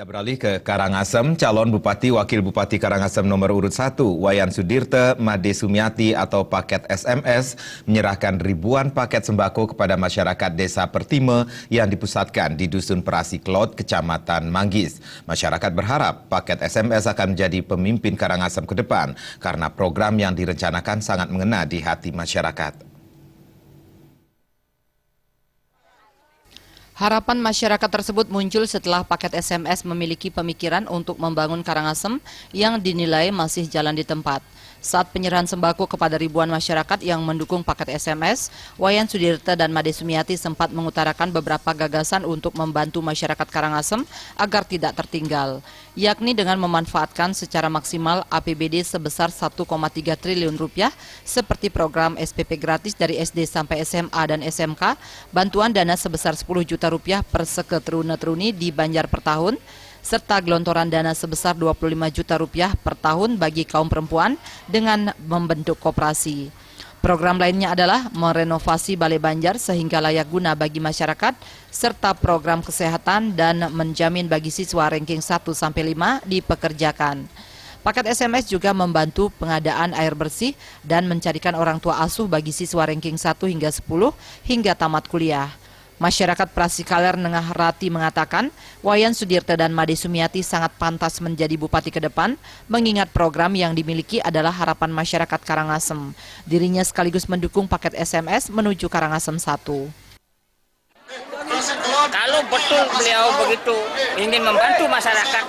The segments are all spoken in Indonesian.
Kita beralih ke Karangasem. Calon Bupati Wakil Bupati Karangasem nomor urut 1, Wayan Sudirte Made Sumiati atau paket SMS menyerahkan ribuan paket sembako kepada masyarakat Desa Pertime yang dipusatkan di Dusun Perasi Klot, Kecamatan Manggis. Masyarakat berharap paket SMS akan menjadi pemimpin Karangasem ke depan karena program yang direncanakan sangat mengena di hati masyarakat. Harapan masyarakat tersebut muncul setelah paket SMS memiliki pemikiran untuk membangun Karangasem yang dinilai masih jalan di tempat. Saat penyerahan sembako kepada ribuan masyarakat yang mendukung paket SMS, Wayan Sudirte dan Made Sumiati sempat mengutarakan beberapa gagasan untuk membantu masyarakat Karangasem agar tidak tertinggal, yakni dengan memanfaatkan secara maksimal APBD sebesar 1,3 triliun rupiah seperti program SPP gratis dari SD sampai SMA dan SMK, bantuan dana sebesar 10 juta rupiah per seketeruna-teruni di Banjar per tahun, serta gelontoran dana sebesar 25 juta rupiah per tahun bagi kaum perempuan dengan membentuk koperasi. Program lainnya adalah merenovasi Balai Banjar sehingga layak guna bagi masyarakat, serta program kesehatan dan menjamin bagi siswa ranking 1-5 dipekerjakan. Paket SMS juga membantu pengadaan air bersih dan mencarikan orang tua asuh bagi siswa ranking 1 hingga 10 hingga tamat kuliah. Masyarakat Perasi Kaler Nengah Rati mengatakan Wayan Sudirte dan Made Sumiati sangat pantas menjadi bupati ke depan, mengingat program yang dimiliki adalah harapan masyarakat Karangasem. Dirinya sekaligus mendukung paket SMS menuju Karangasem 1. Kalau betul beliau begitu ingin membantu masyarakat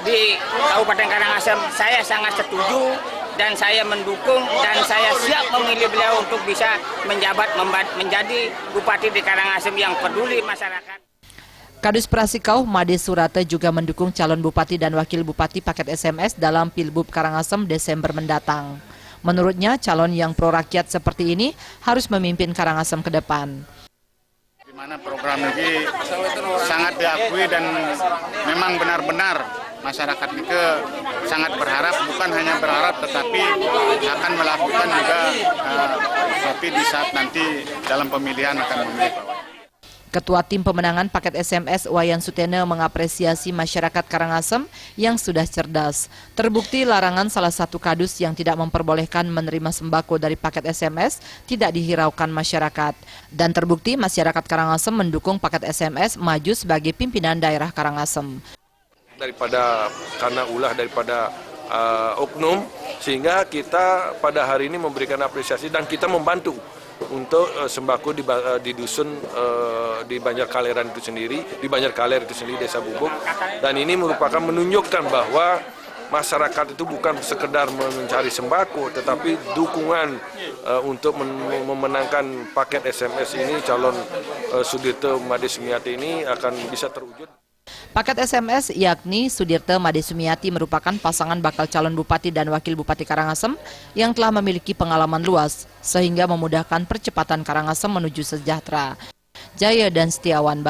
di Kabupaten Karangasem, saya sangat setuju dan saya mendukung dan saya siap memilih beliau untuk bisa menjabat menjadi bupati di Karangasem yang peduli masyarakat. Kadus Prasikau Made Surate juga mendukung calon bupati dan wakil bupati paket SMS dalam Pilbub Karangasem Desember mendatang. Menurutnya calon yang pro rakyat seperti ini harus memimpin Karangasem ke depan. Di mana program ini sangat diakui dan memang benar-benar masyarakat itu sangat berharap, bukan hanya berharap tetapi akan melakukan juga tapi di saat nanti dalam pemilihan akan memilih. Ketua tim pemenangan paket SMS Wayan Sudirte mengapresiasi masyarakat Karangasem yang sudah cerdas. Terbukti larangan salah satu kadus yang tidak memperbolehkan menerima sembako dari paket SMS tidak dihiraukan masyarakat. Dan terbukti masyarakat Karangasem mendukung paket SMS maju sebagai pimpinan daerah Karangasem. Karena ulah daripada oknum, sehingga kita pada hari ini memberikan apresiasi dan kita membantu untuk sembako di dusun di Banjar Kaleran itu sendiri, di Banjar Kaler itu sendiri, Desa Bubuk, dan ini merupakan menunjukkan bahwa masyarakat itu bukan sekedar mencari sembako, tetapi dukungan untuk memenangkan paket SMS ini, calon Sudirte Made Sumiati ini akan bisa terwujud. Paket SMS yakni Sudirte Made Sumiati merupakan pasangan bakal calon bupati dan wakil bupati Karangasem yang telah memiliki pengalaman luas sehingga memudahkan percepatan Karangasem menuju sejahtera. Jaya dan Setiawan.